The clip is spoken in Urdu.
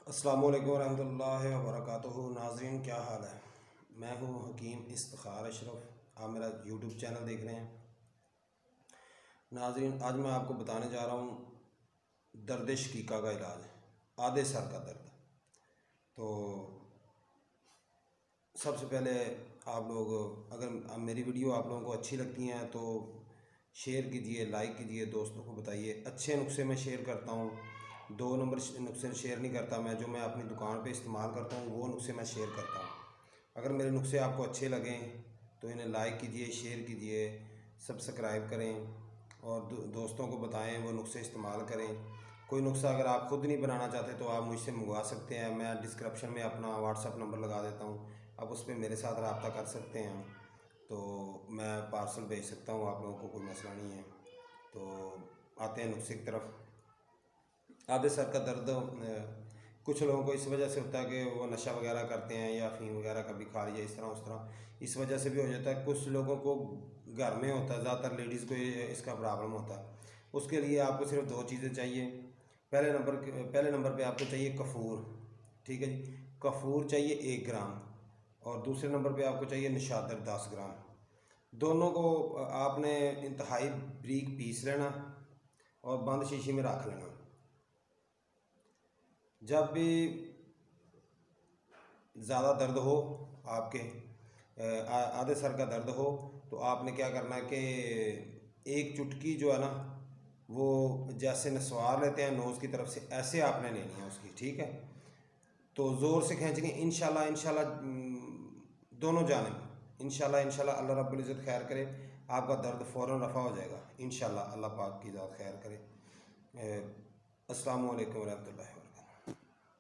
السلام علیکم ورحمۃ اللہ وبرکاتہ۔ ناظرین کیا حال ہے؟ میں ہوں حکیم افتخار اشرف، آپ میرا یوٹیوب چینل دیکھ رہے ہیں۔ ناظرین آج میں آپ کو بتانے جا رہا ہوں درد شقیقہ کا علاج، آدھے سر کا درد۔ تو سب سے پہلے آپ لوگ اگر میری ویڈیو آپ لوگوں کو اچھی لگتی ہیں تو شیئر کیجئے، لائک کیجئے، دوستوں کو بتائیے۔ اچھے نسخے میں شیئر کرتا ہوں، 2 نمبر نسخے شیئر نہیں کرتا میں، جو میں اپنی دکان پہ استعمال کرتا ہوں وہ نسخے میں شیئر کرتا ہوں۔ اگر میرے نسخے آپ کو اچھے لگیں تو انہیں لائک کیجئے، شیئر کیجئے، سبسکرائب کریں اور دوستوں کو بتائیں وہ نسخے استعمال کریں۔ کوئی نسخہ اگر آپ خود نہیں بنانا چاہتے تو آپ مجھ سے منگوا سکتے ہیں، میں ڈسکرپشن میں اپنا واٹس ایپ نمبر لگا دیتا ہوں، آپ اس پہ میرے ساتھ رابطہ کر سکتے ہیں، تو میں پارسل بھیج سکتا ہوں، آپ لوگوں کو کوئی مسئلہ نہیں ہے۔ تو آتے ہیں نسخے کی طرف۔ آدھے سر کا درد کچھ لوگوں کو اس وجہ سے ہوتا ہے کہ وہ نشہ وغیرہ کرتے ہیں یا افیم وغیرہ کبھی کھا لیا اس طرح اس وجہ سے بھی ہو جاتا ہے۔ کچھ لوگوں کو گھر میں ہوتا ہے، زیادہ تر لیڈیز کو اس کا پرابلم ہوتا ہے۔ اس کے لیے آپ کو صرف 2 چیزیں چاہیے۔ پہلے نمبر پہ آپ کو چاہیے کافور، ٹھیک ہے جی، کافور چاہیے 1 گرام، اور دوسرے نمبر پہ آپ کو چاہیے نشادر 10 گرام۔ دونوں کو آپ نے انتہائی بریک پیس لینا اور بند شیشی میں رکھ لینا۔ جب بھی زیادہ درد ہو آپ کے، آدھے سر کا درد ہو، تو آپ نے کیا کرنا ہے کہ 1 چٹکی جو ہے نا وہ جیسے نسوار لیتے ہیں نوز کی طرف سے، ایسے آپ نے لینی ہے اس کی، ٹھیک ہے؟ تو زور سے کھینچنی انشاءاللہ دونوں جانب، انشاءاللہ اللہ رب العزت خیر کرے، آپ کا درد فوراً رفع ہو جائے گا انشاءاللہ، اللہ پاک کی ذات خیر کرے۔ السلام علیکم ورحمۃ اللہ۔